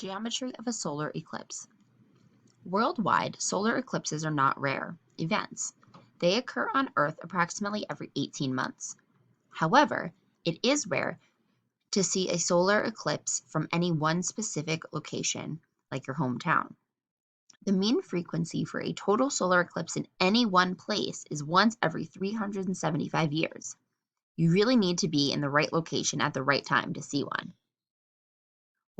Geometry of a solar eclipse. Worldwide, solar eclipses are not rare events. They occur on Earth approximately every 18 months. However, it is rare to see a solar eclipse from any one specific location, like your hometown. The mean frequency for a total solar eclipse in any one place is once every 375 years. You really need to be in the right location at the right time to see one.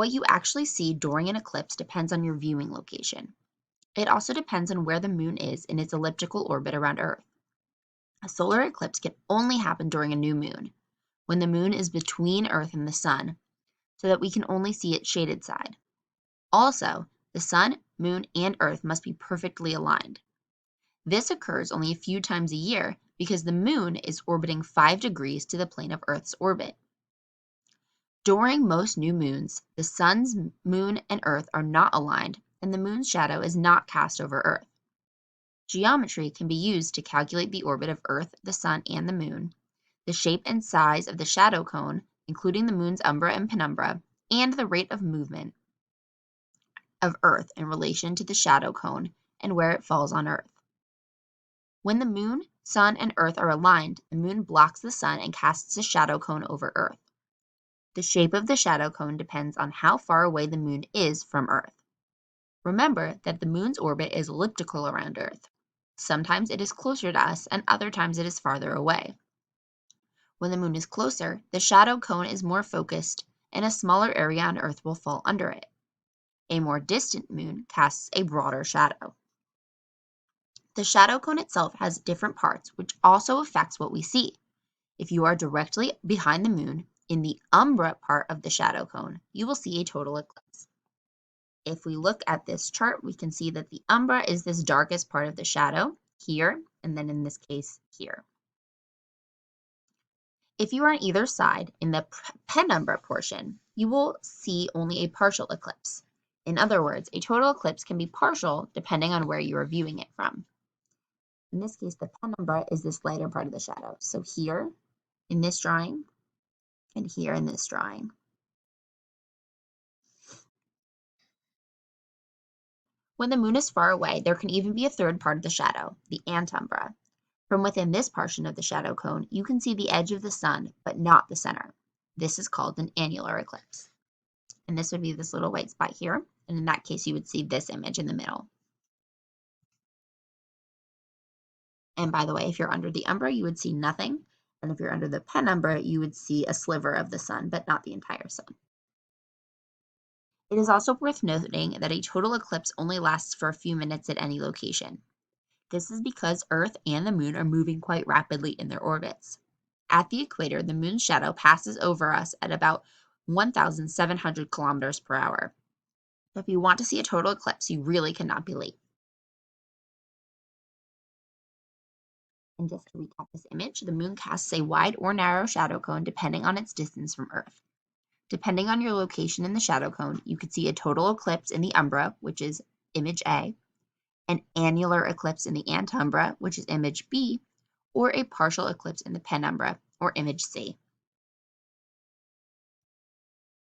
What you actually see during an eclipse depends on your viewing location. It also depends on where the moon is in its elliptical orbit around Earth. A solar eclipse can only happen during a new moon, when the moon is between Earth and the sun, so that we can only see its shaded side. Also, the sun, moon, and Earth must be perfectly aligned. This occurs only a few times a year because the moon is orbiting 5 degrees to the plane of Earth's orbit. During most new moons, the sun's, moon, and Earth are not aligned, and the moon's shadow is not cast over Earth. Geometry can be used to calculate the orbit of Earth, the sun, and the moon, the shape and size of the shadow cone, including the moon's umbra and penumbra, and the rate of movement of Earth in relation to the shadow cone and where it falls on Earth. When the moon, sun, and Earth are aligned, the moon blocks the sun and casts a shadow cone over Earth. The shape of the shadow cone depends on how far away the moon is from Earth. Remember that the moon's orbit is elliptical around Earth. Sometimes it is closer to us and other times it is farther away. When the moon is closer, the shadow cone is more focused and a smaller area on Earth will fall under it. A more distant moon casts a broader shadow. The shadow cone itself has different parts, which also affects what we see. If you are directly behind the moon, in the umbra part of the shadow cone, you will see a total eclipse. If we look at this chart, we can see that the umbra is this darkest part of the shadow here, and then in this case here. If you are on either side, in the penumbra portion, you will see only a partial eclipse. In other words, a total eclipse can be partial depending on where you are viewing it from. In this case, the penumbra is this lighter part of the shadow. So here in this drawing, and here in this drawing. When the moon is far away, there can even be a third part of the shadow, the antumbra. From within this portion of the shadow cone, you can see the edge of the sun, but not the center. This is called an annular eclipse. And this would be this little white spot here. And in that case, you would see this image in the middle. And by the way, if you're under the umbra, you would see nothing. And if you're under the penumbra, you would see a sliver of the sun, but not the entire sun. It is also worth noting that a total eclipse only lasts for a few minutes at any location. This is because Earth and the moon are moving quite rapidly in their orbits. At the equator, the moon's shadow passes over us at about 1,700 kilometers per hour. So if you want to see a total eclipse, you really cannot be late. And just to recap this image, the moon casts a wide or narrow shadow cone depending on its distance from Earth. Depending on your location in the shadow cone, you could see a total eclipse in the umbra, which is image A, an annular eclipse in the antumbra, which is image B, or a partial eclipse in the penumbra, or image C.